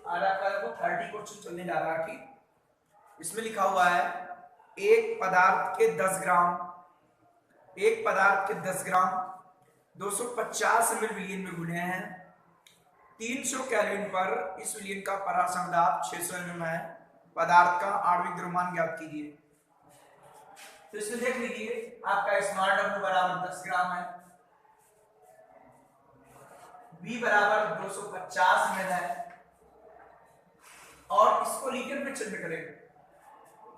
आज आपका देखो 30 क्वेश्चन चलने जा रहा है। ठीक, इसमें लिखा हुआ है एक पदार्थ के 10 ग्राम 250 ml विलयन में घुले हैं 300 केल्विन पर। इस विलयन का परासरण दाब 600 mm है। पदार्थ का आणविक द्रव्यमान ज्ञात कीजिए। तो इसमें देख लीजिए आपका स्मॉल w बराबर 10 ग्राम है, v बराबर 250 ml है और इसको लीटर में चिन्ह करेंगे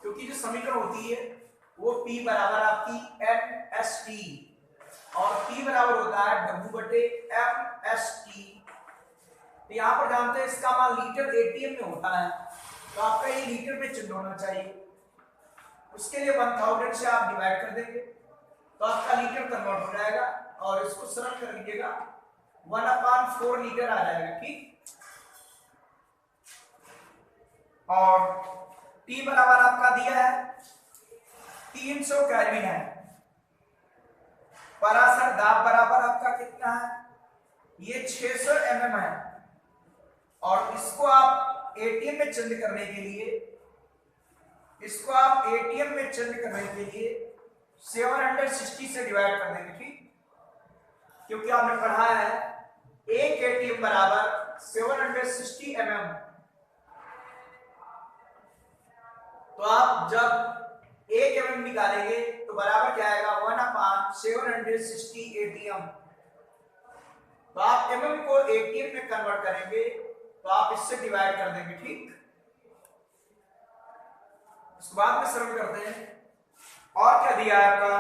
क्योंकि जो समीकरण होती है वो P बराबर आपकी NST और P बराबर होता है W बटे MST। तो यहाँ पर जानते हैं इसका मान लीटर ATM में होता है, तो आपका ये लीटर में चिन्ह होना चाहिए। उसके लिए 1000 से आप डिवाइड कर देंगे तो आपका लीटर कन्वर्ट हो जाएगा और इसको सरल कर लीजिएगा 1/4 लीटर आ जाएगा। ठीक, और T बराबर आपका दिया है 300 केल्विन है। परासरण दाब बराबर आपका कितना है, ये 600 mm है और इसको आप एटीएम में चेंज करने के लिए 760 से डिवाइड कर देंगे। ठीक, क्योंकि आपने पढ़ा है एक एटीएम बराबर 760 mm। तो आप जब 1 mm निकालेंगे तो बराबर क्या आएगा 1/760 ATM। तो आप mm को ATM में कन्वर्ट करेंगे तो आप इससे डिवाइड कर देंगे। ठीक, इसके बाद में सरल करते हैं। और क्या दिया है आपका,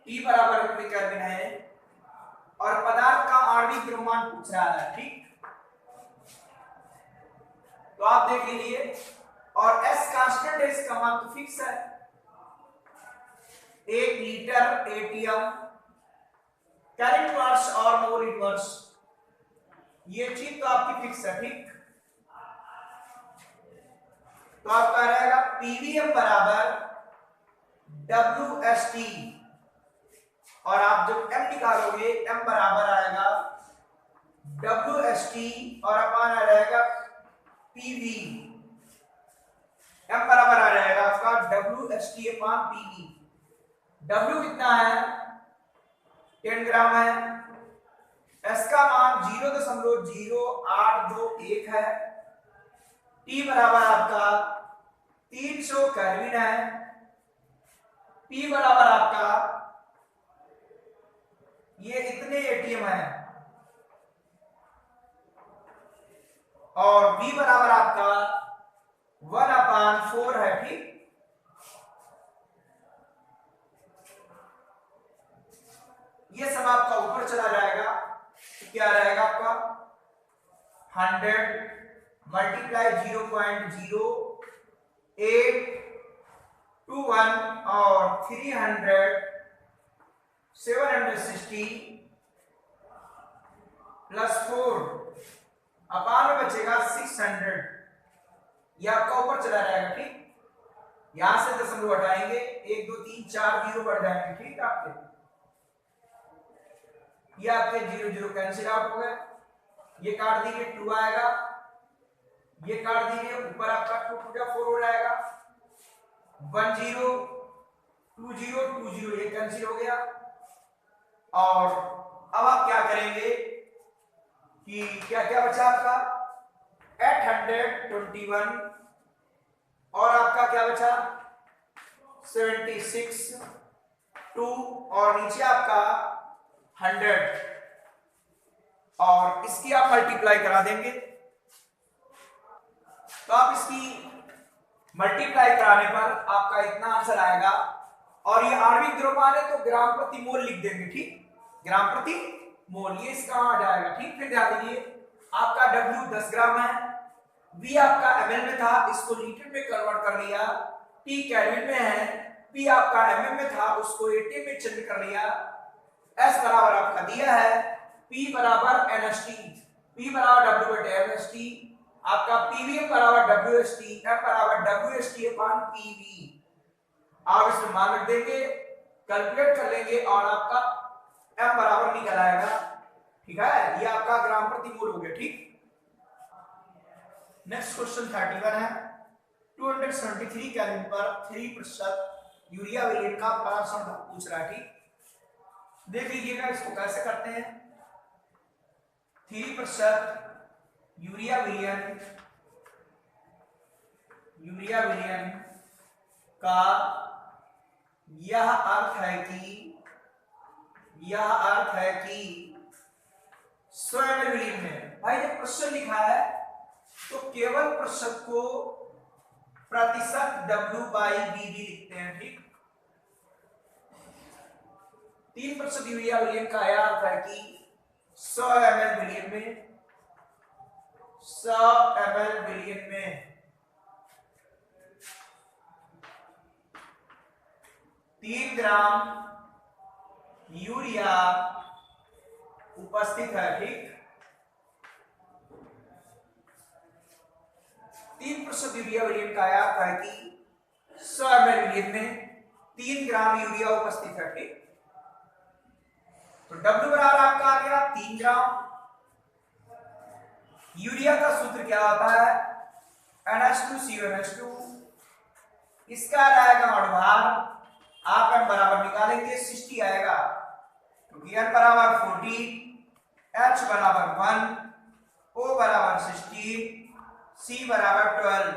T बराबर कितने केल्विन है और पदार्थ का आणविक द्रव्यमान पूछ रहा है। ठीक, तो आप देख लीजिए और S कांस्टेंट है, इसका मान तो फिक्स है 1 लीटर ATM कैरेट इनवर्स और मोल इनवर्स, ये चीज तो आपकी फिक्स है। ठीक, तो आपका रहेगा PVM बराबर WST और आप जब M निकालोगे M बराबर आएगा WST और अपान आ जाएगा PV। M बराबर आ जाएगा आपका WST अपान PV। W कितना है 10 ग्राम है, S का मान 0.0821 है, T बराबर आपका 300 केल्विन है, P बराबर आपका ये इतने एटीएम है और V बराबर आपका 1/4 है। ठीक, ये सब आपका ऊपर चला जाएगा तो क्या रहेगा आपका 100 मल्टीप्लाई 0.0821 और 300 760 प्लस 4 अपान में बचेगा 600, यह आपका ऊपर चला जाएगा। ठीक, यहां से दशमलव हटाएंगे 1 2 3 4 जीरो बढ़ जाएंगे। ठीक, आपके ये आपके 0 0 कैंसिल आउट हो गए, ये काट दीजिए 2 आएगा, ये काट दीजिए ऊपर आपका 2 2 4 हो जाएगा 1 0 2 0 2 0, ये कैंसिल हो गया। और अब आप क्या करेंगे कि क्या क्या बचा आपका 821 और आपका क्या बचा 76 2 और नीचे आपका 100 और इसकी आप मल्टीप्लाई करा देंगे तो आप इसकी मल्टीप्लाई कराने पर आपका इतना आंसर आएगा। और ये आणविक द्रव्यमान है तो ग्राम प्रति मोल लिख देंगे। ठीक, ग्राम प्रति मोल ये इसका आ जाएगा। ठीक, फिर ध्यान दीजिए आपका W 10 ग्राम है, V आपका ml में था, इसको लीटर में कन्वर्ट कर लिया, T केल्विन में है, P आपका mm में था, उसको ATM में चेंज कर लिया, S बराबर आपका दिया है P बराबर NST, P बराबर W बटे MST, आपका PVM बराबर WST, M बराबर WST अपान PV। आप इसमें मान रख देंगे, कैलकुलेट कर लेंगे और आपका M बराबर निकल आएगा। ठीक है, ये आपका ग्राम प्रति मोल हो गया। ठीक, नेक्स्ट क्वेश्चन 31 है। 273 केल्विन पर 3% यूरिया विलेन का परासरण पूछ रहा है। ठीक, देख लीजिएगा इसको कैसे करते हैं। 3% यूरिया विलियन का यह अर्थ है कि 100 ml विलियन में। भाई जब प्रतिशत लिखा है तो केवल प्रतिशत को प्रतिशत W/BB लिखते हैं। ठीक, 3% यूरिया विलियन का यह अर्थ है कि 100 ml विलियन में 3 ग्राम यूरिया उपस्थित है। ठीक, 3% यूरिया विलियन का अर्थ है कि 100 ml विलियन में 3 ग्राम यूरिया उपस्थित है। ठीक, तो W बराबर आपका आ गया 3 ग्राम। यूरिया का सूत्र क्या होता है? NH2CONH2। इसका आएगा मॉडभार, आप m बराबर निकालेंगे 60 आएगा, क्योंकि n बराबर 40, H बराबर 1, O बराबर 16, C बराबर 12।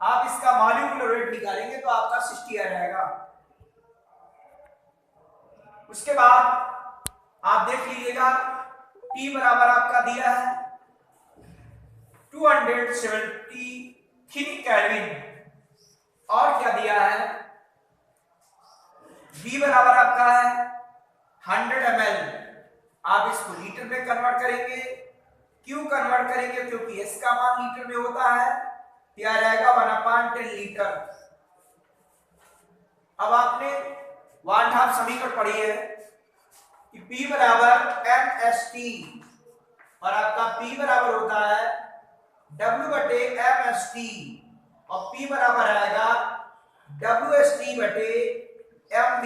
आप इसका मॉलिक्यूलर वेट निकालेंगे तो आपका 60 आ जाएगा। उसके बाद आप देख लीजिएगा T बराबर आपका दिया है 273 केल्विन, और क्या दिया है? B बराबर आपका है 100 ml। आप इसको लीटर में कन्वर्ट करेंगे। क्यों कन्वर्ट करेंगे? क्योंकि इसका मान लीटर में होता है, क्या जाएगा 1/10 लीटर। अब आपने 1/2 समीकरण पढ़ी है कि P बराबर MST, और आपका P बराबर होता है W/MST, और P बराबर आएगा WST/MB।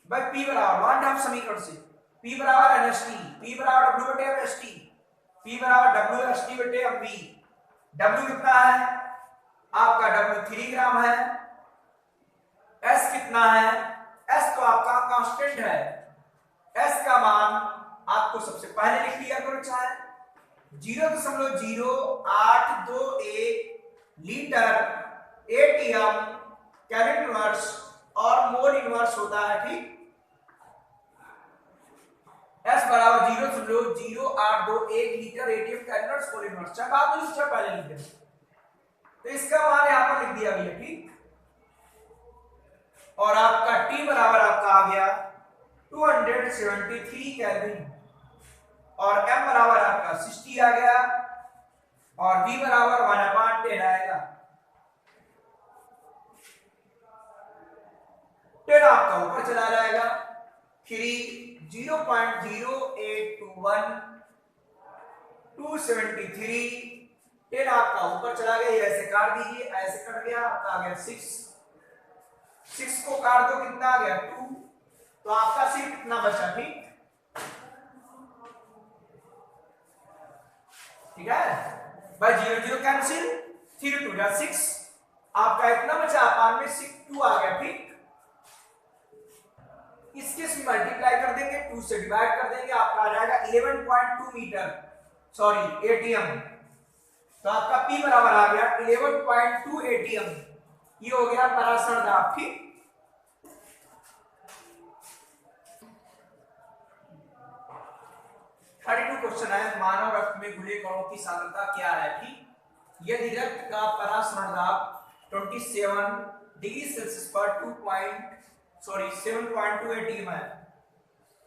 भाई P बराबर 1/2 समीकरण से P बराबर NST, P बराबर W/MST, P बराबर WST/MB। W कितना है? आपका W 3 ग्राम है। S कितना है? S तो आपका कांस्टेंट है। S का मान आपको सबसे पहले लिख लिया करो, चाहे 0.0821 लीटर ATM केल्विन इनवर्स और मोल इनवर्स होता है। ठीक, S बराबर 0.0821 litre ATM kelvin inverse mole inverse, चाहे बाद में लिखा पहले लिख दें, तो इसका मान यहां पर लिख दिया भैया। ठीक, और आपका T बराबर आपका आ गया 273 केल्विन, और M बराबर आपका 60 आ गया, और V बराबर 1/10 आएगा। 10 आपका ऊपर चला जाएगा। 0.0821 273, 10 आपका ऊपर चला गया। ये ऐसे काट दीजिए, ऐसे कट गया, आपका आ गया 6 को काट दो, कितना आ गया 2, तो आपका सिर्फ कितना बचा? ठीक है भाई, 0 कैंसिल, 3 2 जा 6, आपका इतना बचा, पान में 2 आ गया। ठीक, इसके से मल्टीप्लाई कर देंगे, 2 से डिवाइड कर देंगे, आपका आ जाएगा 11.2 मीटर, सॉरी ATM। तो आपका P बराबर आ गया 11.2 ATM। ये हो गया परासरण दाब। ठीक, क्वेश्चन है, मानव रक्त में घुले कणों की सांद्रता क्या है? ठीक, यदि रक्त का परासरण दाब 27 डिग्री सेल्सियस पर 7.2 ATM है।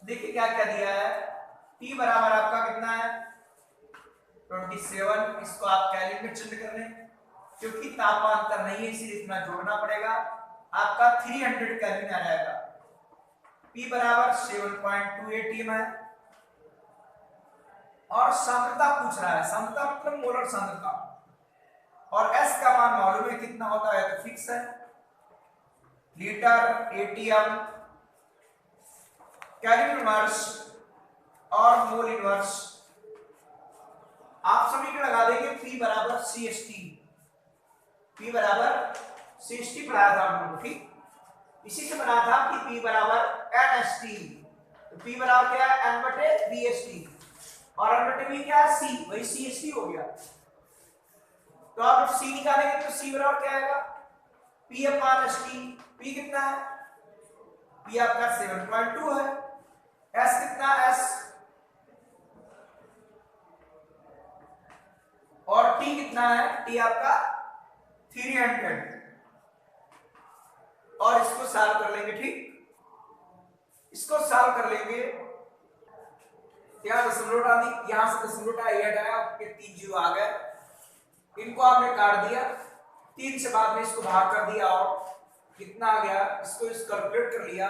देखिए क्या क्या दिया है। T बराबर आपका कितना है 27, इसको आप केल्विन में चेंज कर लें, क्योंकि तापांतर नहीं है इसलिए इतना जोड़ना पड़ेगा। आपका 300 केल्विन आ जाएगा। P बराबर 7.2 ATM है, और सांद्रता पूछ रहा है, सांद्रता मतलब मोलर सांद्रता, और S का मान मालूम है कितना होता है, तो फिक्स है, लीटर ATM केल्विन इनवर्स और मोल इनवर्स। आप समीकरण लगा P बराबर CST, P बराबर CST पढ़ाया था आप लोगों को, ठीक। इसी से बना था कि P बराबर NST, तो P बराबर क्या है N बटे VST, और N बटे V क्या है C, वही CST हो गया। तो आप C निकालेंगे तो C बराबर क्या आएगा P अपॉन ST, P कितना है, P आपका 7.2 है, S कितना S, और T कितना है, T आपका 300, और इसको सॉल्व कर लेंगे, ठीक। इसको सॉल्व कर लेंगे, यहाँ दशमलव हटा दी, यहां से दशमलव हटाया, आपके 3 जीरो आ गए, इनको आपने काट दिया, 3 से बाद में इसको भाग कर दिया और कितना आ गया, इसको इस कैलकुलेट कर लिया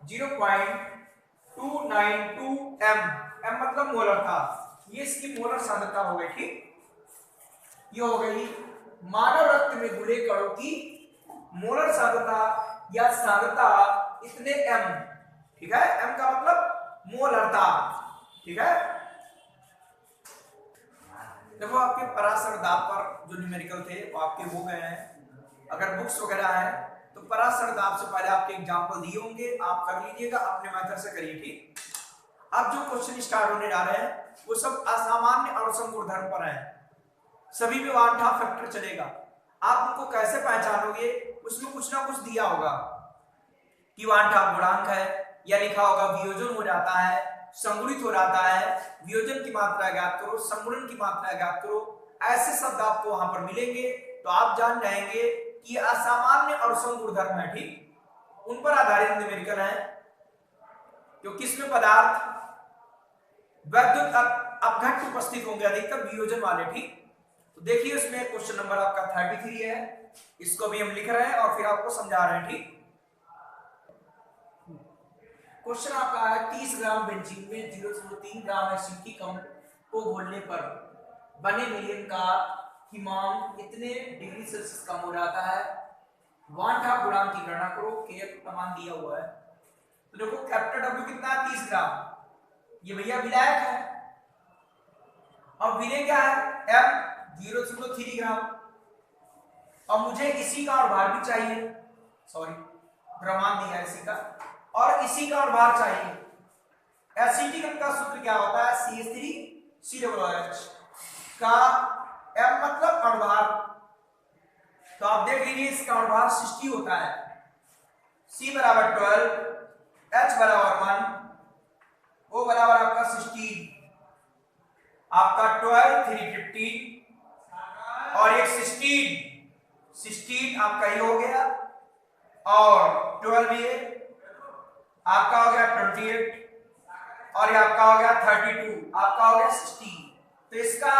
0.292 m, m मतलब मोलर था, ये इसकी मोलर सांद्रता हो गई, ठीक। ये हो गई मानव रक्त में घुले कणों की मोलर सांद्रता या सांद्रता इतने m, ठीक है, m का मतलब मोलरता, ठीक है। देखो आपके पराशर दाब पर जो न्यूमेरिकल थे वो आपके हो गए हैं, अगर बुक्स वगैरह है तो पराशर दाब से पहले आपके एग्जांपल दिए होंगे, आप कर लीजिएगा, अपने मेथड से करिए, ठीक। अब जो क्वेश्चन स्टार्ट होने जा रहे हैं वो सब असामान्य अणुसंग गुणधर्म पर है, सभी में वन हाफ फैक्टर चलेगा। आप उनको कैसे पहचानोगे, उसमें कुछ ना कुछ दिया होगा कि वन हाफ गुणांक है, या लिखा होगा वियोजन हो जाता है, संगुणित हो जाता है, वियोजन की मात्रा ज्ञात करो, संगुणन की मात्रा ज्ञात करो, ऐसे शब्द आपको वहां पर मिलेंगे, तो आप जान जाएंगे कि असामान्य अणुसंग गुणधर्म है, ठीक। उन पर आधारित न्यूमेरिकल है, जो किसमें पदार्थ वैद्युत अपघट्ट उपस्थित होंगे, अधिकतर वियोजन वाले, ठीक। तो देखिए उसमें क्वेश्चन नंबर आपका 33 है, इसको भी हम लिख रहे हैं और फिर आपको समझा रहे हैं, ठीक। क्वेश्चन आपका है 30 ग्राम बेंजीन में 0.3 ग्राम एसिड की कण को घोलने पर बने मिलियन का हिमांक इतने डिग्री सेल्सियस कम हो जाता है, वन हाफ गुणांक की गणना करो, के प्रमाण दिया हुआ है। तो देखो कैपिटल W कितना है 30 ग्राम, ये भैया विलायक है, और विलेय क्या है M 0.3 ग्राम, और मुझे इसी का और भार भी चाहिए, सॉरी द्रव्यमान दिया है इसी का, और इसी का और भार चाहिए। एसिटिक का सूत्र क्या होता है CH3COOH का M मतलब अणुभार, तो आप देख लीजिए इसका अणुभार 60 होता है, C बराबर 12, H बराबर 1, O बराबर आपका 16, आपका 12 315 और एक 16 आपका ये हो गया, और 12 ये आपका हो गया 28, और ये आपका हो गया 32, आपका हो गया 60, तो इसका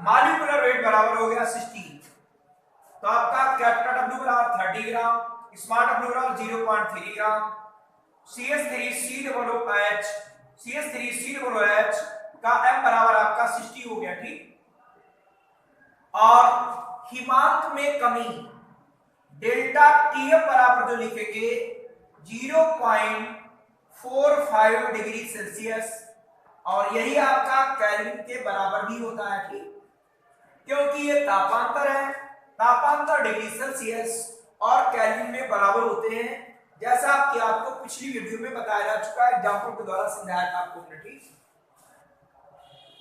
मॉलिक्यूलर वेट बराबर हो गया 60। तो आपका कैपिटल W बराबर 30 ग्राम, स्मॉल W बराबर 0.3 ग्राम, CH3COOH का M बराबर आपका 60 हो गया, ठीक। और हिमांक में कमी डेल्टा TF बराबर जो लिखेंगे 0.45 डिग्री सेल्सियस, और यही आपका केल्विन के बराबर भी होता है, ठीक, क्योंकि ये तापांतर है, तापांतर डिग्री सेल्सियस और केल्विन में बराबर होते हैं, जैसा कि आपको पिछली वीडियो में बताया जा चुका है, एग्जांपल के द्वारा समझाया था आपको, ठीक।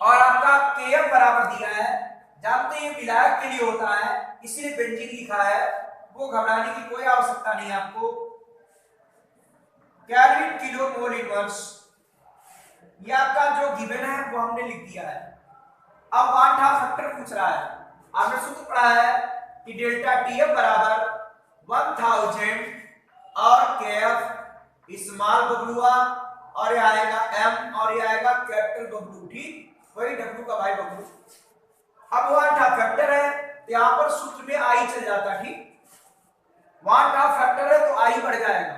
और आपका Kf बराबर दिया है, जानते हैं विलायक के लिए होता है, इसलिए बेंजीन लिखा है, वो घबराने की कोई आवश्यकता नहीं है आपको। केल्विन किलो मोल इनवर्स, ये आपका जो गिवन है वो हमने लिख दिया है। अब वन हाफ फैक्टर पूछ रहा है, आपने सूत्र पढ़ा है कि डेल्टा TF बराबर 1000 और KF स्मॉल बबलुआ, और ये आएगा M और ये आएगा कैपिटल बबलू, ठीक, वही W का भाई बबलू। अब वन हाफ फैक्टर है तो यहां पर सूत्र में I चल जाता है, ठीक, वन हाफ फैक्टर है तो I बढ़ जाएगा।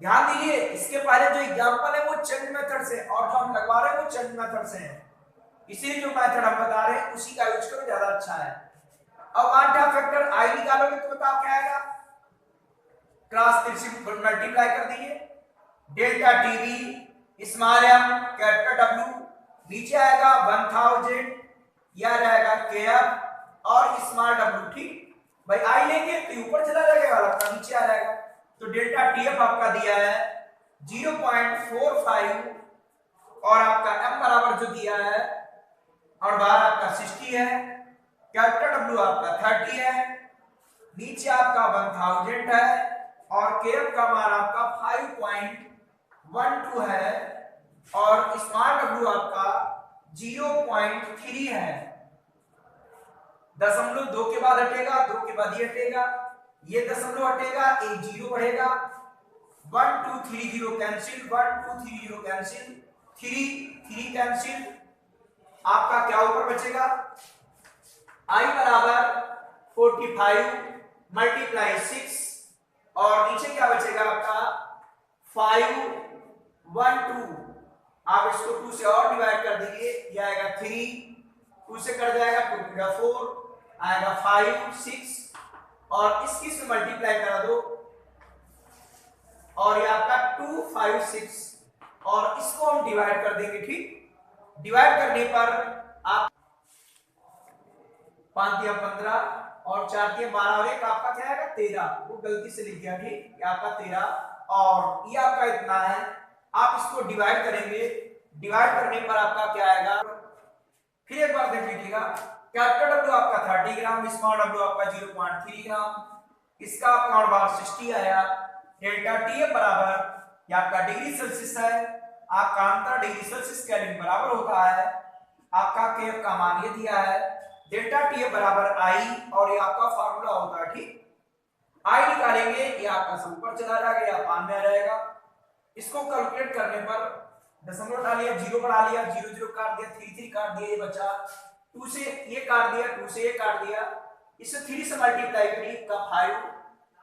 ध्यान दीजिए इसके पहले जो एग्जांपल है वो चेंज मेथड से, और जो हम लगवा रहे हैं वो चेंज मेथड से है, इसीलिए जो मेथड हम बता रहे हैं उसी का यूज करो, ज्यादा अच्छा है। अब वन हाफ फैक्टर I निकालोगे तो बताओ क्या आएगा, क्रॉस 3 से मल्टीप्लाई कर दीजिए, delta TB small m capital W, नीचे आएगा 1000, यह रहेगा KF और स्मॉल w, ठीक। भाई आई लेंगे तो ऊपर चला जाएगा वाला का नीचे आ जाएगा। तो डेल्टा TF आपका दिया है 0.45 और आपका m बराबर जो दिया है और बाहर आपका 60 है, कैपिटल W आपका 30 है, नीचे आपका 1000 है और KF का मान आपका 5.12 है और स्मॉल w आपका 0.3 है। दशमलव 2 के बाद हटेगा, 2 के बाद ये हटेगा, ये दशमलव हटेगा, एक जीरो बढ़ेगा, 1 2 3 0 कैंसिल, 1 2 3 0 कैंसिल, 3 3 कैंसिल। आपका क्या ऊपर बचेगा, I बराबर 45 मल्टीप्लाई 6 और नीचे क्या बचेगा आपका 5 1 2। आप इसको 2 से और डिवाइड कर दीजिए, ये आएगा 3, 2 से कट जाएगा 2 का 4 आएगा 5 6 और इसकी से मल्टीप्लाई करा दो और ये आपका 2 5 6 और इसको हम डिवाइड कर देंगे, ठीक। डिवाइड करने पर आप 5 दिया 15 और 4 दिया 12 और एक आपका क्या आएगा 13, वो गलती से लिख दिया, ठीक। ये आपका 13 और ये आपका इतना है। आप इसको डिवाइड करेंगे, डिवाइड करने पर आपका क्या आएगा, फिर एक बार देख लीजिएगा, कैपिटल W आपका 30 ग्राम, स्मॉल w आपका 0.3 ग्राम, इसका आपका और बार 60 आया। डेल्टा TF बराबर ये आपका डिग्री सेल्सियस है, आपका अंतर डिग्री सेल्सियस केल्विन बराबर होता है। आपका KF का मान ये दिया है, डेल्टा TF बराबर I और ये आपका फार्मूला होता है, ठीक। I निकालेंगे, ये आपका सब ऊपर चला जाएगा या मान में आ जाएगा। इसको कैलकुलेट करने पर दशमलव डालिए, 0 बढ़ा लिया, 0 0 काट दिया, 3 3 काट दिया, ये बचा 2 से ये काट दिया, 2 से ये काट दिया, इसे 3 से मल्टीप्लाई करिए का 5,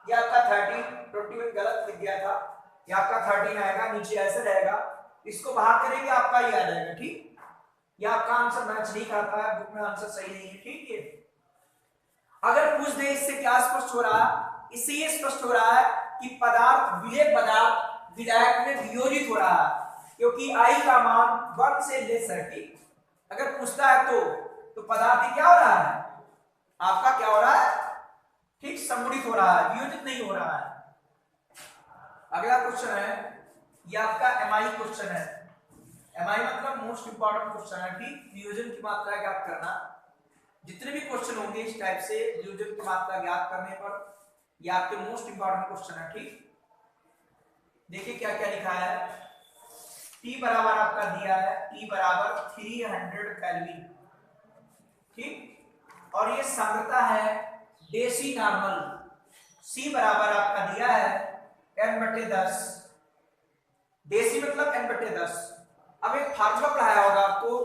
ये आपका 30, 21 गलत लिख गया था, ये आपका 13 आएगा, नीचे ऐसे रहेगा, इसको बाहर करेंगे आपका ये आ जाएगा, ठीक। ये आपका आंसर मैच नहीं खाता है, बुक में आंसर सही नहीं है, ठीक है। अगर पूछ दे इससे क्या स्पष्ट हो रहा है, इससे ये स्पष्ट हो रहा है कि पदार्थ विलेय पदार्थ विधायक में वियोजित हो रहा है, क्योंकि I का मान 1 से लेस है, ठीक। अगर पूछता है तो पदार्थ क्या हो रहा है, आपका क्या हो रहा है, ठीक, सम्मिलित हो रहा है, वियोजित नहीं हो रहा है। अगला क्वेश्चन है, ये आपका MI क्वेश्चन है। MI मतलब मोस्ट इंपॉर्टेंट क्वेश्चन है, ठीक। वियोजन की मात्रा ज्ञात करना, जितने भी क्वेश्चन होंगे इस टाइप से वियोजन की मात्रा ज्ञात करने पर ये आपके मोस्ट इंपॉर्टेंट क्वेश्चन है, ठीक। देखिए क्या क्या लिखा है, T बराबर आपका दिया है, T बराबर 300 केल्विन, ठीक। और ये सांद्रता है डेसी नॉर्मल। C बराबर आपका दिया है n/10, डेसी मतलब n/10। अब एक फार्मूला पढ़ाया होगा आपको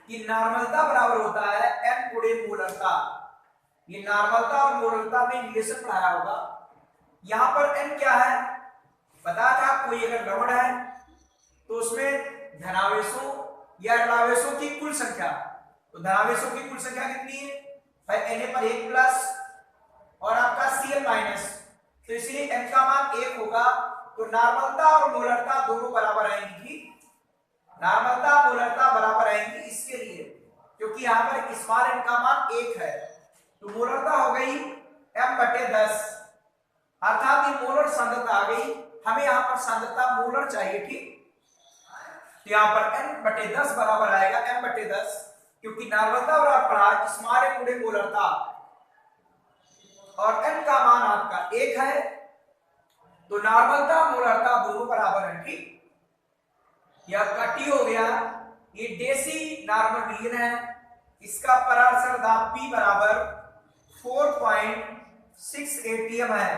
कि नॉर्मलता बराबर होता है n गुणे मोलरता। ये नॉर्मलता और मोलरता में रिलेशन पढ़ाया होगा। यहां पर n क्या है, बता था, कोई अगर लवण है तो उसमें धनावेशों या ऋणावेशों की कुल संख्या, तो धनावेशों की कुल संख्या कितनी है भाई, Na पर 1 प्लस और आपका Cl माइनस, तो इसलिए n का मान 1 होगा। तो नॉर्मलता और मोलरता दोनों बराबर आएंगी, नॉर्मलता मोलरता बराबर आएंगी इसके लिए, क्योंकि यहाँ पर स्मॉल n का मान 1 है। तो मोलरता हो गई m/10, अर्थात ये मोलर सांद्रता आ गई। हमें यहाँ पर सांद्रता मोलर चाहिए, ठीक। तो यहाँ पर n/10 बराबर आएगा m/10, क्योंकि नॉर्मलता और आप पढ़ा स्मॉल n गुणे मोलरता और n का मान आपका 1 है, तो नॉर्मलता मोलरता दोनों बराबर है, ठीक। यह आपका T हो गया, ये डेसी नॉर्मल रीजन है, इसका परावर्तन दाब P बराबर 4.6 atm है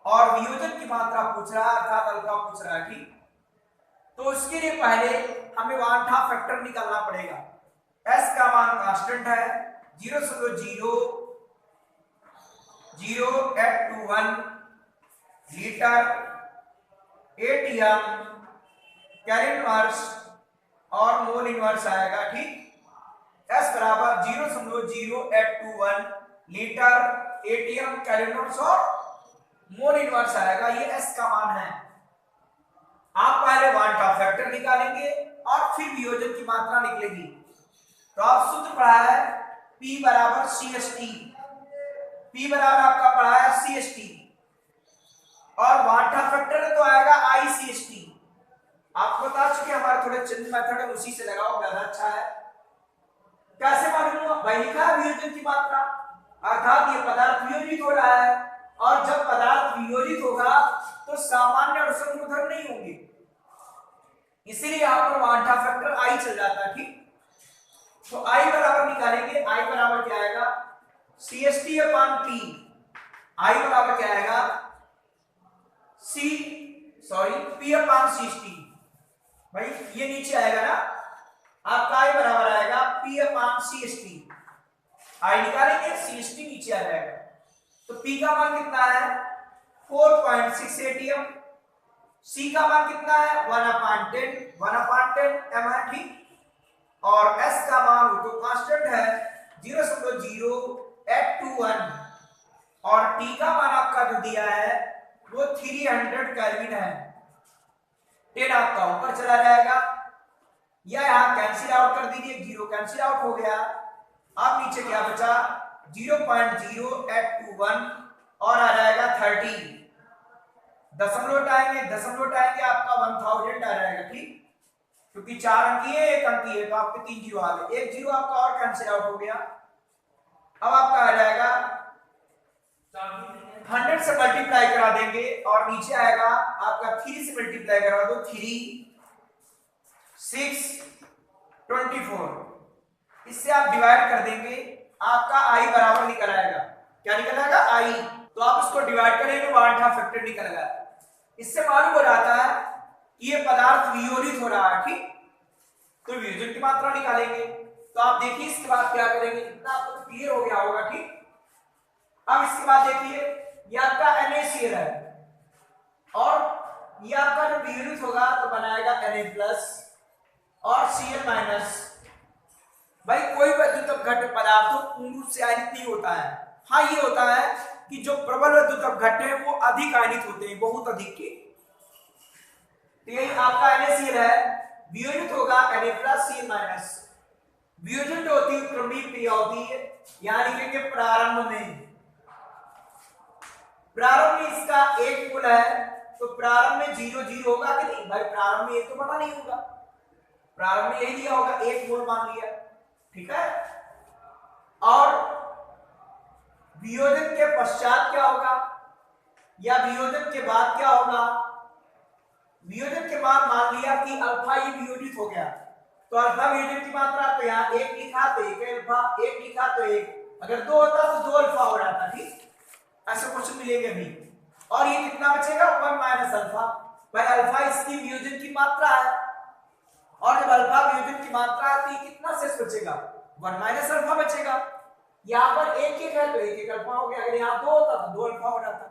और वियोजन की मात्रा पूछ रहा है, अर्थात अल्फा पूछ रहा है, ठीक। तो इसके लिए पहले हमें वन हाफ फैक्टर निकालना पड़ेगा। S का मान कांस्टेंट है 0.00821 लीटर एटीएम कैरेट इनवर्स और मोल इनवर्स आएगा, ठीक। S बराबर 0.0821 लीटर एटीएम कैरेट इनवर्स और मोल इनवर्स आएगा, ये S का मान है। आप पहले वन हाफ फैक्टर निकालेंगे और फिर वियोजन की मात्रा निकलेगी। तो आप सूत्र पढ़ा है P बराबर CST, P बराबर आपका पढ़ा है CST और वांटा फैक्टर तो आएगा ICST। आपको बता चुके हमारे थोड़े चेंज मेथड है, उसी से लगाओ ज्यादा अच्छा है। कैसे मालूम हुआ भाई? लिखा है वियोजन की मात्रा, अर्थात ये पदार्थ वियोजित हो रहा है और जब पदार्थ वियोजित होगा तो सामान्य और समूहधर्म नहीं होंगे, इसीलिए यहाँ पर वांटा फैक्टर आई चल जाता है। ठीक, तो आई बराबर निकालेंगे, आई बराबर क्या आएगा CST अपॉन P। आई बराबर क्या आएगा P अपॉन CST। भाई ये नीचे आएगा ना, आपका आई बराबर आएगा P अपॉन CST। आई निकालेंगे, CST नीचे आ जाएगा, तो P का मान कितना है 4.6 ATM, C का मान कितना है 1/10 m है। ठीक, और S का मान वो तो कांस्टेंट है 0.0821 और T का मान आपका जो दिया है वो 300 केल्विन है। 10 आपका ऊपर चला जाएगा या यहाँ कैंसिल आउट कर दीजिए, 0 कैंसिल आउट हो गया। अब नीचे क्या बचा 0.0821 और आ जाएगा 30, दशमलव टाएंगे आपका 1000 आ जाएगा। ठीक, क्योंकि 4 अंकी है 1 अंकी है तो आपके 3 जीरो आ गए, 1 जीरो आपका और कैंसिल आउट हो गया। अब आपका आ जाएगा 100 से मल्टीप्लाई करा देंगे और नीचे आएगा आपका 3 से मल्टीप्लाई करा दो, 3 6 24, इससे आप डिवाइड कर देंगे, आपका आई बराबर निकल आएगा। क्या निकल आएगा आई, तो आप इसको डिवाइड करेंगे वांटा फैक्टर निकल आएगा। इससे मालूम हो जाता है कि ये पदार्थ वियोजित हो रहा है। ठीक, तो वियोजन की मात्रा निकालेंगे, तो आप देखिए इसके बाद क्या करेंगे, इतना आपको तो क्लियर हो गया होगा। ठीक, अब इसके बाद देखिए ये आपका NaCl है और ये आपका जो वियोजित होगा तो बनाएगा Na+ और Cl-। भाई कोई विद्युत घट पदार्थों पूर्ण रूप से आयनित नहीं होता है। हाँ ये होता है कि जो प्रबल विद्युत घट है वो अधिक आयनित होते हैं, बहुत अधिक के। तो यही आपका NaCl है, वियोजित होगा Na+ Cl-। वियोजन जो होती है क्रमीय क्रिया होती है, यहां लिखेंगे प्रारंभ में। प्रारंभ में इसका एक मूल है तो प्रारंभ में 0 0 होगा कि नहीं भाई? प्रारंभ में एक तो बना नहीं होगा, प्रारंभ में यही दिया होगा, एक मूल मान लिया। ठीक है, और वियोजन के पश्चात क्या होगा या वियोजन के बाद क्या होगा? वियोजन के बाद मान लिया कि अल्फा ये वियोजित हो गया, तो अल्फा वियोजन की मात्रा तो यहाँ 1 लिखा तो 1 अल्फा, 1 लिखा तो 1, अगर 2 होता तो 2 अल्फा हो जाता। ठीक, ऐसे क्वेश्चन मिलेंगे अभी। और ये कितना बचेगा 1 - अल्फा। भाई अल्फा इसकी वियोजन की मात्रा है और जब अल्फा वियोजन की मात्रा है तो ये कितना शेष बचेगा 1 - अल्फा बचेगा। यहाँ पर 1 1 है तो 1 1 अल्फा हो गया, अगर यहाँ 2 होता तो 2 अल्फा हो जाता।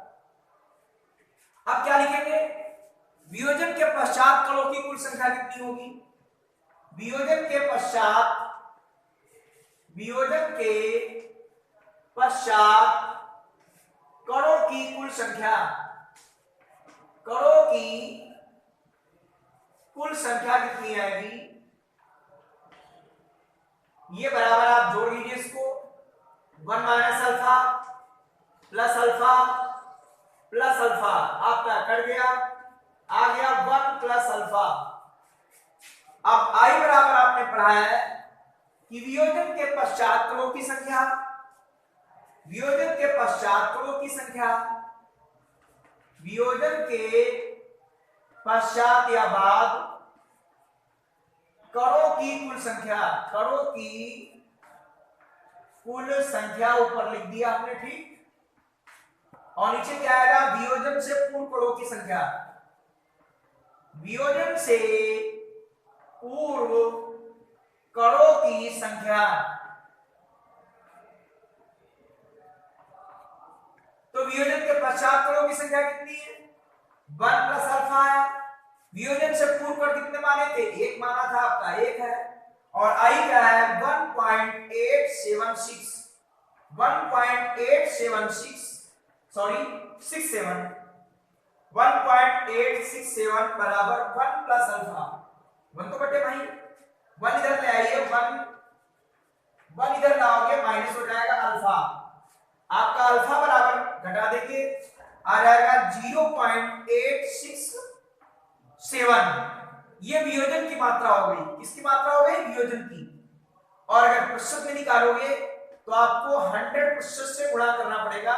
अब क्या लिखेंगे, वियोजन के पश्चात कणों की कुल संख्या कितनी होगी? वियोजन के पश्चात कणों की कुल संख्या, कणों की कुल संख्या कितनी आएगी? ये बराबर आप जोड़ लीजिए इसको, 1 - alpha plus alpha plus alpha, आपका कट गया, आ गया 1 + अल्फा। अब आई बराबर आपने पढ़ा है कि वियोजन के पश्चात कणों की संख्या, वियोजन के पश्चात कणों की संख्या, वियोजन के पश्चात या बाद कणों की कुल संख्या, कणों की कुल संख्या ऊपर लिख दिया हमने। ठीक, और नीचे क्या आएगा? वियोजन से पूर्व कणों की संख्या, वियोजन से पूर्व कणों की संख्या। तो वियोजन के पश्चात कणों की संख्या कितनी है? 1 + अल्फा है। वियोजन से पूर्व कण कितने माने थे? 1 माना था, आपका 1 है। और आई क्या है 1.876, 1.876 सॉरी 67, 1.867 बराबर 1 + अल्फा। 1 तो बटे भाई 1 इधर ले आइए, 1 1 इधर लाओगे माइनस हो जाएगा अल्फा, आपका अल्फा बराबर घटा देंगे आ जाएगा 0.867। ये वियोजन की मात्रा हो गई, किसकी मात्रा हो गई? वियोजन की। और अगर प्रतिशत में निकालोगे तो आपको 100% से गुणा करना पड़ेगा,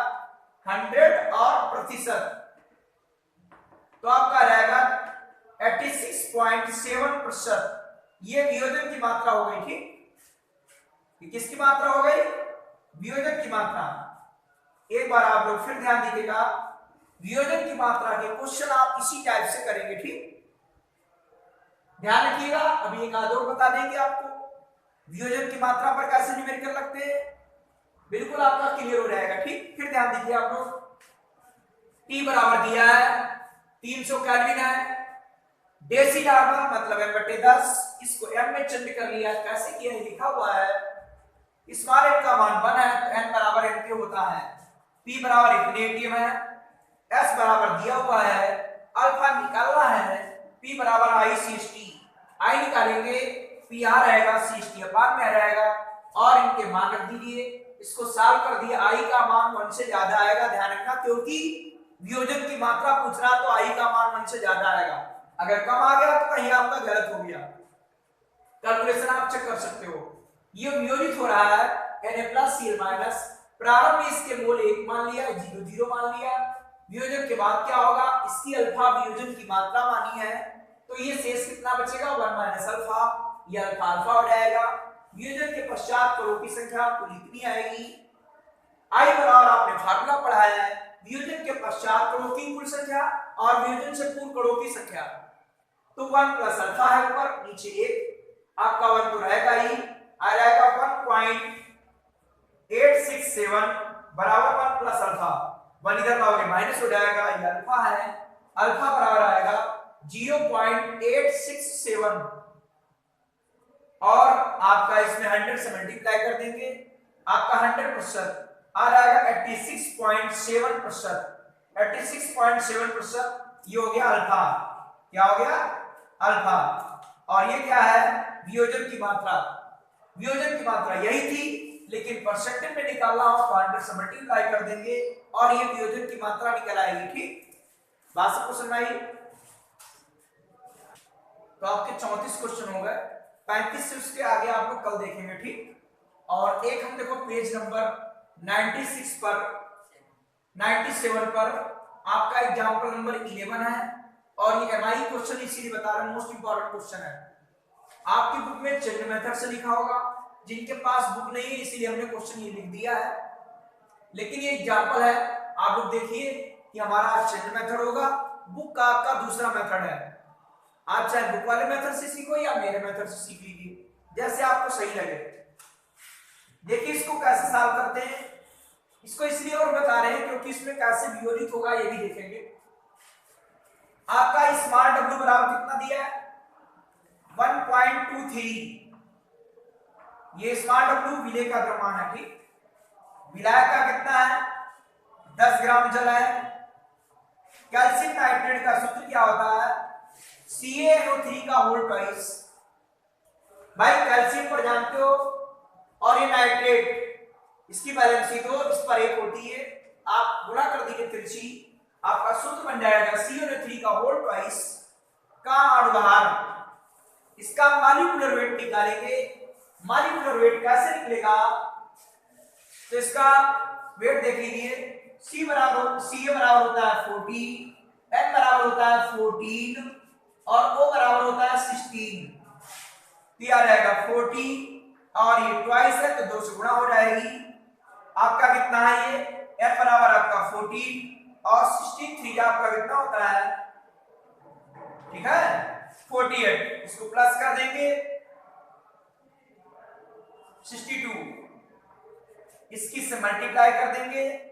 100 और प्रतिशत, तो आपका आ जाएगा 86.7%। ये वियोजन की मात्रा हो गई। ठीक, ये किसकी मात्रा हो गई? वियोजन की मात्रा। एक बार आप लोग फिर ध्यान दीजिएगा, वियोजन की मात्रा के क्वेश्चन आप इसी टाइप से करेंगे। ठीक, ध्यान रखिएगा। अभी एक आदर बता देंगे आपको वियोजन की मात्रा पर कैसे न्यूमेरिकल लगते हैं, बिल्कुल आपका क्लियर हो जाएगा। ठीक, फिर ध्यान दीजिए आप लोग, T बराबर दिया है 300 केल्विन है, डेसी नॉर्मल मतलब m/10, इसको m में चेंज कर लिया, कैसे किया है लिखा हुआ है, स्मॉल n का मान 1 है तो n बराबर n के होता है, p बराबर इन्फिनिटी है, s बराबर दिया हुआ है, अल्फा निकालना है, p बराबर i CST, i निकालेंगे p आ रहेगा CST अपान में आ जाएगा, और इनके मान रख दीजिए, इसको सॉल्व कर दिया, i का मान 1 से ज्यादा आएगा, ध्यान रखना, क्योंकि वियोजन की मात्रा पूछ रहा तो i का मान 1 से ज्यादा आएगा, अगर कम आ गया तो कहीं आपका गलत हो गया, कैलकुलेशन आप चेक कर सकते हो। ये वियोजित हो रहा है Na+Cl-, प्रारंभ में इसके मोल 1 मान लिया, 0 मान लिया, वियोजन के बाद क्या होगा, इसकी अल्फा वियोजन की मात्रा मानी है, तो ये शेष कितना बचेगा 1 - अल्फा, ये अल्फा अल्फा हो जाएगा, वियोजन के पश्चात कणों की संख्या कुल इतनी आएगी, i बराबर आपने फार्मूला पढ़ा है, वियोजन के पश्चात कणों की कुल संख्या और वियोजन से पूर्व कणों की संख्या, तो 1 + अल्फा है ऊपर, नीचे 1, आपका 1 तो रहेगा ही, आ जाएगा 1.867 बराबर 1 + अल्फा, 1 इधर लाओगे माइनस हो जाएगा, ये अल्फा है, अल्फा बराबर आएगा 0.867, और आपका इसमें 100 से मल्टीप्लाई कर देंगे, आपका 100% आ जाएगा 86.7%, 86.7% ये हो गया अल्फा, क्या हो गया? अल्फा। और ये क्या है? वियोजन की मात्रा, वियोजन की मात्रा यही थी, लेकिन परसेंटेज में निकालना हो तो 100 से मल्टीप्लाई कर देंगे और ये वियोजन की मात्रा निकल आएगी। ठीक, बात सबको समझ आई? तो आपके 34 क्वेश्चन हो गए, 35 से उसके आगे आप लोग कल देखेंगे। ठीक, और एक हम देखो पेज नंबर 96 पर 97 पर आपका एग्जांपल नंबर 11 है, और ये एमआई क्वेश्चन इसीलिए बता रहा हूं, मोस्ट इंपॉर्टेंट क्वेश्चन है। आपकी बुक में चेन मेथड से लिखा होगा, जिनके पास बुक नहीं है इसीलिए हमने क्वेश्चन ये लिख दिया है, लेकिन ये एग्जांपल है, आप लोग देखिए कि हमारा चेन मेथड होगा, बुक का आपका दूसरा मेथड है, आप चाहे बुक वाले मेथड से सीखो या मेरे मेथड से सीख लीजिए, जैसे आपको सही लगे। देखिए इसको कैसे सॉल्व करते हैं, इसको इसलिए और बता रहे हैं क्योंकि इसमें कैसे वियोजित होगा ये भी देखेंगे। आपका स्मॉल w बराबर कितना दिया है? 1.23, ये स्मॉल w विलय का द्रव्यमान है। ठीक, विलायक का कितना है? 10 ग्राम जल है। कैल्शियम नाइट्रेट का सूत्र क्या होता है? CaNO3 का होल ट्वाइस। भाई कैल्शियम पर जानते हो, और ये नाइट्रेट, इसकी वैलेंसी 2, इस पर 1 होती है, आप गुणा कर दीजिए तिरछी, आपका सूत्र बन जाएगा CaNO3 का होल ट्वाइस का अणुभार, इसका मॉलिक्यूलर वेट निकालेंगे। मॉलिक्यूलर वेट कैसे निकलेगा? तो इसका वेट देख लीजिए, Ca बराबर होता है 40, N बराबर होता है 14 और O बराबर होता है 16, तो आ जाएगा 40 और ये ट्वाइस है तो 2 से गुणा हो जाएगी, आपका कितना है? ये N बराबर आपका 14 और 16 आपका कितना होता है? ठीक है 48, इसको प्लस कर देंगे 62, इसकी से मल्टीप्लाई कर देंगे,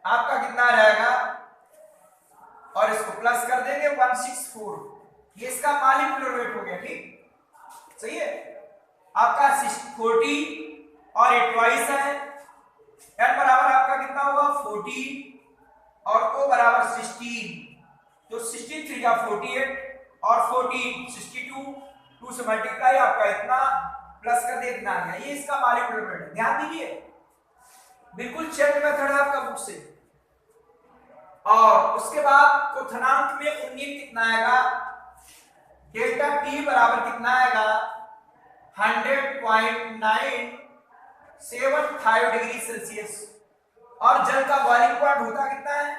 आपका कितना आ जाएगा? और इसको प्लस कर देंगे 164, ये इसका मॉलिक्यूलर वेट हो गया। ठीक, सही है, आपका 40 और ये ट्वाइस है, N बराबर आपका कितना होगा? 40 और O बराबर 16, तो 16 3 48 और 14 62, 2 से मल्टीप्लाई आपका इतना प्लस कर दिया कितना आ गया, ये इसका मॉलिक्यूलर वेट है। ध्यान दीजिए बिल्कुल चेक मेथड है आपका बुक से। और उसके बाद क्वथनांक में उन्नीत कितना आएगा, डेल्टा टी बराबर कितना आएगा 100.975 डिग्री सेल्सियस। और जल का बॉइलिंग पॉइंट होता कितना है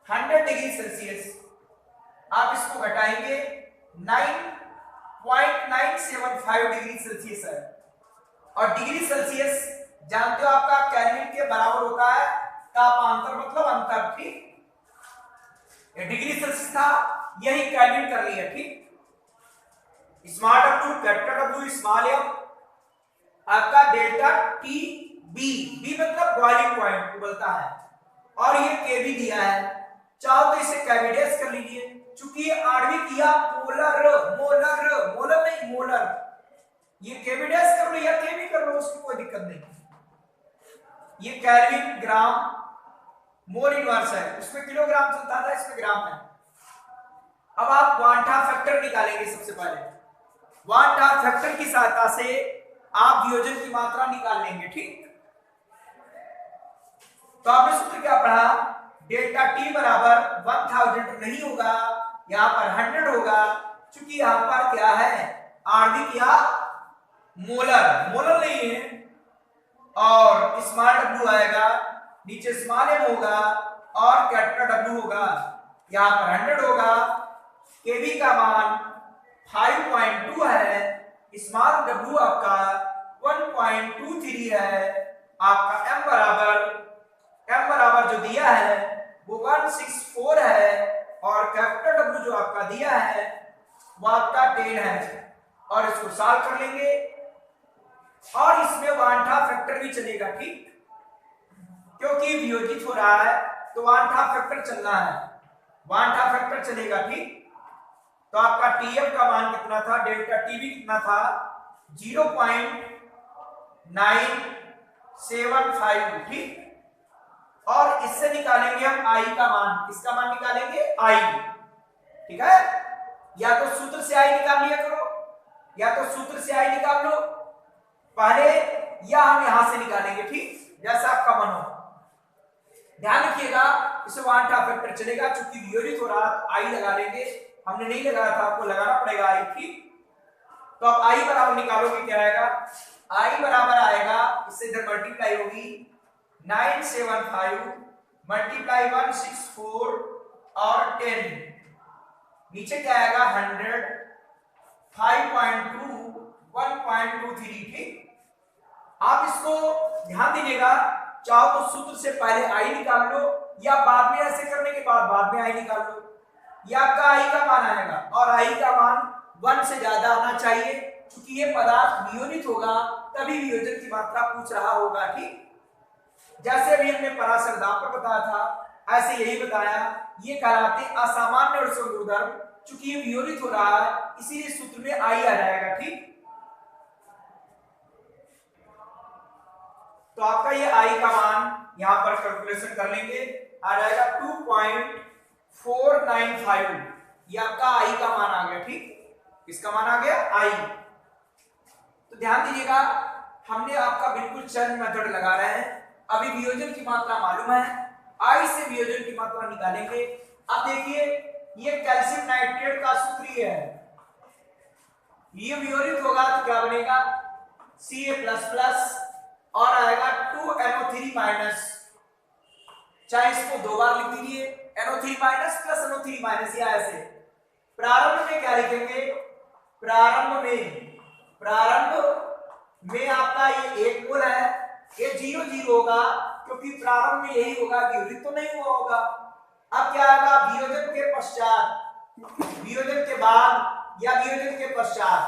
100 डिग्री सेल्सियस। आप इसको घटाएंगे 9.975 डिग्री सेल्सियस है। और डिग्री सेल्सियस जानते हो आपका केल्विन के बराबर होता है, तापांतर मतलब अंतर। ठीक, ये डिग्री सेल्सियस था, यही केल्विन कर लिया। ठीक, small W capital W small M, आपका डेल्टा टी बी, बी मतलब बॉइलिंग पॉइंट को बोलता है, और ये के भी दिया है। चाहो तो इसे कैविडेस कर लीजिए, चूंकि ये आणविक या मोलर मोलर मोलर नहीं मोलर, ये कैविडेस कर लो या के भी कर लो, उसकी कोई दिक्कत नहीं। ये केल्विन ग्राम मोल इनवर्स है, उसमें किलोग्राम चलता था, इसमें ग्राम है। अब आप क्वांटा फैक्टर निकालेंगे। सबसे पहले क्वांटा फैक्टर की सहायता से आप वियोजन की मात्रा निकाल लेंगे। ठीक, तो आपने सूत्र क्या पढ़ा, डेल्टा टी बराबर 1000 नहीं होगा, यहां पर 100 होगा, क्योंकि यहां पर क्या है आणविक या मोलर, मोलर नहीं है। और स्मॉल डब्ल्यू आएगा, नीचे स्मॉल एम होगा और कैपिटल डब्ल्यू होगा, यहां पर 100 होगा। केवी का मान 5.2 है, स्मॉल डब्ल्यू आपका 1.23 है। आपका एम बराबर जो दिया है वो 164 है, और कैपिटल डब्ल्यू जो आपका दिया है वो आपका 10 है। और इसको सॉल्व कर लेंगे, और इसमें वांठा फैक्टर भी चलेगा। ठीक, क्योंकि वियोजित हो रहा है तो वांठा फैक्टर चलना है, वांठा फैक्टर चलेगा। ठीक, तो आपका टीएम का मान कितना था, डेल्टा टीबी कितना था 0.975। ठीक, और इससे निकालेंगे हम आई का मान, किसका मान निकालेंगे आई। ठीक है, या तो सूत्र से आई निकाल लिया करो, या तो सूत्र से आई निकाल लो पहले, या हम यहां से निकालेंगे। ठीक, जैसा आपका मन हो। ध्यान रखिएगा इसे वांठा फैक्टर चलेगा, चूंकि वियोजित हो रहा आई लगा लेंगे, हमने नहीं लगाया था, आपको लगाना पड़ेगा आई। ठीक, तो अब आई बराबर निकालोगे, क्या आएगा, आई बराबर आएगा, इससे इधर मल्टीप्लाई होगी 975 मल्टीप्लाई 164 और 10, नीचे क्या आएगा 100, 5.2 1.23। ठीक, आप इसको ध्यान दीजिएगा, चाहो तो सूत्र से पहले आई निकाल लो, या बाद में ऐसे करने के बाद में आई निकाल लो। ये आपका आई का मान आएगा, और आई का मान 1 से ज्यादा आना चाहिए, क्योंकि ये पदार्थ वियोजित होगा तभी वियोजन की मात्रा पूछ रहा होगा। ठीक, जैसे भी हमने पराशर दाब पर बताया था, ऐसे यही बताया, ये कहलाते असामान्य और संगुणधर्म, चूंकि ये वियोजित हो रहा है इसीलिए सूत्र में आई आ जाएगा। ठीक, तो आपका ये आई का मान यहां पर कैलकुलेशन कर लेंगे, आ जाएगा 2.495, ये आपका आई का मान आ गया। ठीक, किसका मान आ गया, आई। तो ध्यान दीजिएगा, हमने आपका बिल्कुल चरण मेथड लगा रहे हैं। अभी वियोजन की मात्रा मालूम है, आई से वियोजन की मात्रा निकालेंगे। अब देखिए, ये कैल्शियम नाइट्रेट का सूत्र है, ये वियोजित होगा तो क्या बनेगा Ca++ और आएगा 2NO3-, चाहे इसको दो बार लिख दीजिए, NO3- प्लस NO3- या ऐसे। प्रारंभ में क्या लिखेंगे, प्रारंभ में आपका ये 1 मोल है, ये 0 होगा, क्योंकि प्रारंभ में यही होगा, वियोजित तो नहीं हुआ होगा। अब क्या आएगा, वियोजन के पश्चात, वियोजन के बाद या वियोजन के पश्चात,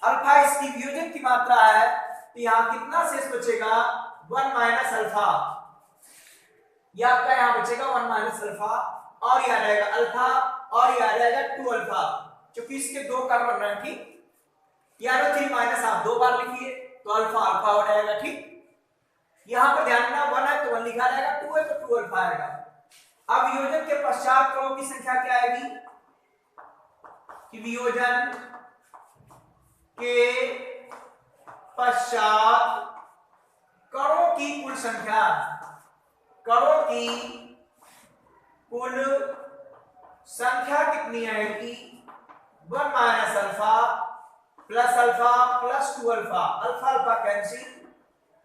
अल्फा इसकी वियोजन की मात्रा है, तो यहां कितना शेष बचेगा 1 - अल्फा, यह आपका यहां बचेगा 1 - अल्फा, और यह रहेगा अल्फा, और यह रहेगा 2 अल्फा, क्योंकि इसके दो कर्म बन रहे हैं। ठीक, या 3- आप दो बार लिखिए तो अल्फा अल्फा हो जाएगा। ठीक, यहां पर ध्यान देना, 1 है तो 1 लिखा रहेगा, 2 है तो 2 अल्फा आएगा। अब वियोजन के पश्चात क्रमों की संख्या क्या आएगी, कि वियोजन के पश्चात कणों की कुल संख्या, कणों की कुल संख्या कितनी आएगी? 1 minus alpha plus alpha plus 2 alpha, alpha alpha cancel,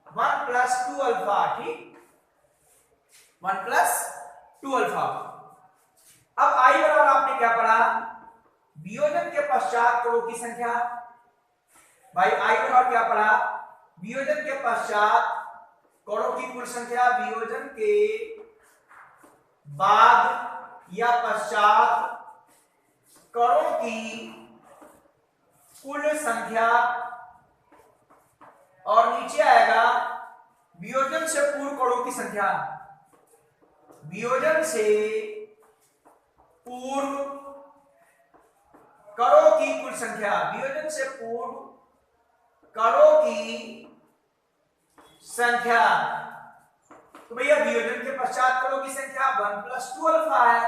1 plus 2 alpha, ठीक, 1 प्लस 2 अल्फा। अब आई बराबर आपने क्या पढ़ा? वियोजन के पश्चात कणों की संख्या। भाई आई बराबर क्या पढ़ा? वियोजन के पश्चात कणों की कुल संख्या, वियोजन के बाद या पश्चात कणों की कुल संख्या, और नीचे आएगा वियोजन से पूर्व कणों की संख्या, वियोजन से पूर्व कणों की कुल संख्या, वियोजन से पूर्व कणों की संख्या। तो भैया वियोजन के पश्चात कणों की संख्या 1 प्लस 2 अल्फा है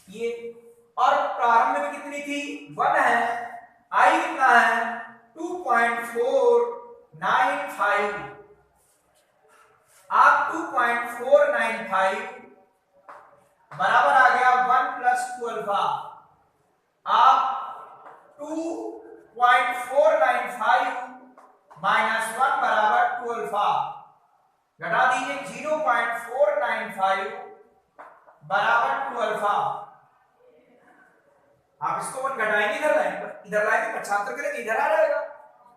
ये, और प्रारंभ में कितनी थी? 1 है। आई कितना है? 2.495। आप 2.495 बराबर आ गया 1 प्लस 2 अल्फा। आप 2.495 माइनस 1 बराबर 2 अल्फा, घटा दीजिए 0.495 बराबर 2 अल्फा। आप इसको 1 घटाएंगे इधर लाएंगे पक्षांतर करेंगे, इधर आ जाएगा।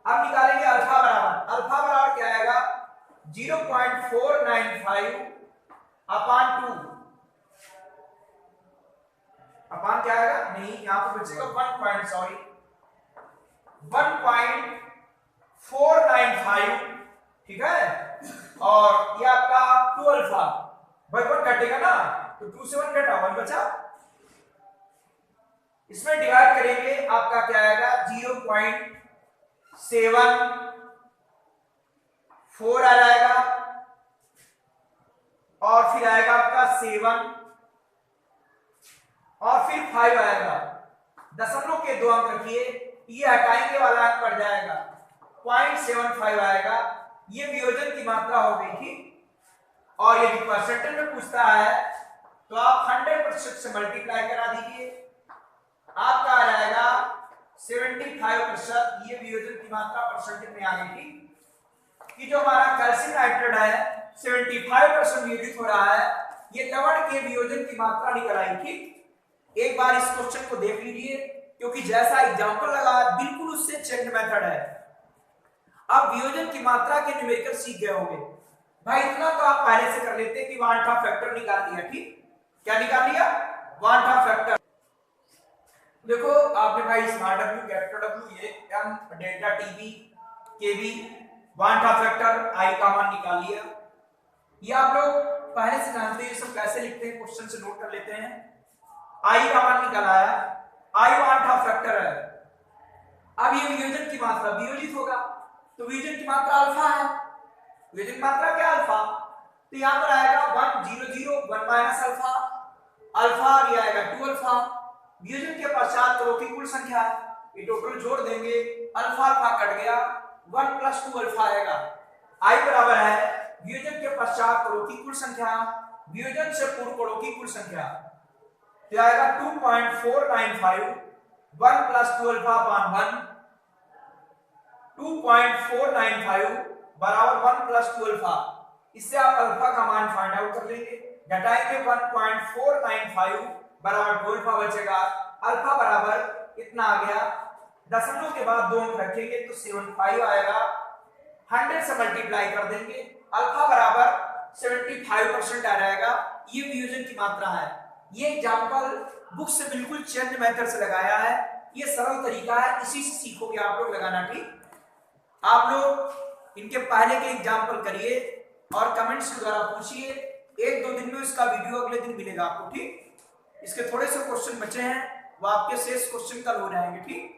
अब निकालेंगे अल्फा बराबर, अल्फा बराबर क्या आएगा? 0.495 अपान 2, अपान क्या आएगा? नहीं, यहां पर बचेगा 1.495, ठीक है। और ये आपका 2 अल्फा, भाई 1 घटेगा ना, तो 2 से 1 घटा, 1 बचा। इसमें डिवाइड करेंगे, आपका क्या आएगा? 0.74 आ जाएगा, और फिर आएगा आपका 7, और फिर 5 आएगा। दशमलव के 2 अंक रखिए, ये हटाएंगे वाला अंक पड़ जाएगा 0.75 आएगा। ये वियोजन की मात्रा हो गई, ठीक। और यदि परसेंटेज में पूछता है तो आप 100% से मल्टीप्लाई करा दीजिए, आपका आ जाएगा 75%। ये वियोजन की मात्रा परसेंटेज में आ गई, ठीक। कि जो हमारा कैल्शियम नाइट्रेट है 75% वियोजित हो रहा है, ये लवण के वियोजन की मात्रा निकल आई, ठीक। एक बार इस क्वेश्चन को देख लीजिए, क्योंकि जैसा एग्जांपल लगा बिल्कुल उससे चेंज मेथड है। अब वियोजन की मात्रा के न्यूमेरिकल सीख गए होंगे। भाई इतना तो आप पहले से कर लेते कि वांट ऑफ फैक्टर निकाल लिया, ठीक। क्या निकाल लिया? Want of factor. देखो आपने भाई स्मॉल w, कैपिटल W, ये m delta TB KB, want of factor i का मान निकाल लिया। ये आप लोग पहले से जानते हैं, ये सब कैसे लिखते हैं, क्वेश्चन से नोट कर लेते हैं। i का मान निकाल आया, i वांट ऑफ फैक्टर है। अब ये वियोजन की मात्रा, वियोजित होगा तो वियोजन की मात्रा अल्फा है। वियोजन की मात्रा क्या? अल्फा। तो यहां पर आएगा 1 0 0 1 माइनस अल्फा, अल्फा ये आएगा 2 अल्फा। वियोजन के पश्चात कणों की कुल संख्या, ये टोटल जोड़ देंगे, अल्फा अल्फा कट गया, 1 प्लस 2 अल्फा आएगा। i बराबर है वियोजन के पश्चात कणों की कुल संख्या, वियोजन से पूर्व कणों की कुल संख्या, तो आएगा 2.495 1 प्लस 2 अल्फा अपान 1, 2.495 बराबर 1 प्लस 2 अल्फा। इससे आप अल्फा का मान फाइंड आउट कर लेंगे, घटाएंगे 1.495 बराबर 2 अल्फा बचेगा। अल्फा बराबर इतना आ गया, दशमलव के बाद 2 अंक रखेंगे तो 75 आएगा। 100 से मल्टीप्लाई कर देंगे, अल्फा बराबर 75% आ जाएगा। ये वियोजन की मात्रा है। ये एग्जांपल बुक से बिल्कुल चेंज मेथड से लगाया है, ये सरल तरीका है, इसी से सीखोगे आप लोग लगाना, ठीक। आप लोग इनके पहले के एग्जांपल करिए और कमेंट्स के द्वारा पूछिए। 1-2 दिन में इसका वीडियो अगले दिन मिलेगा आपको, ठीक। इसके थोड़े से क्वेश्चन बचे हैं, वो आपके शेष क्वेश्चन कल हो जाएंगे, ठीक।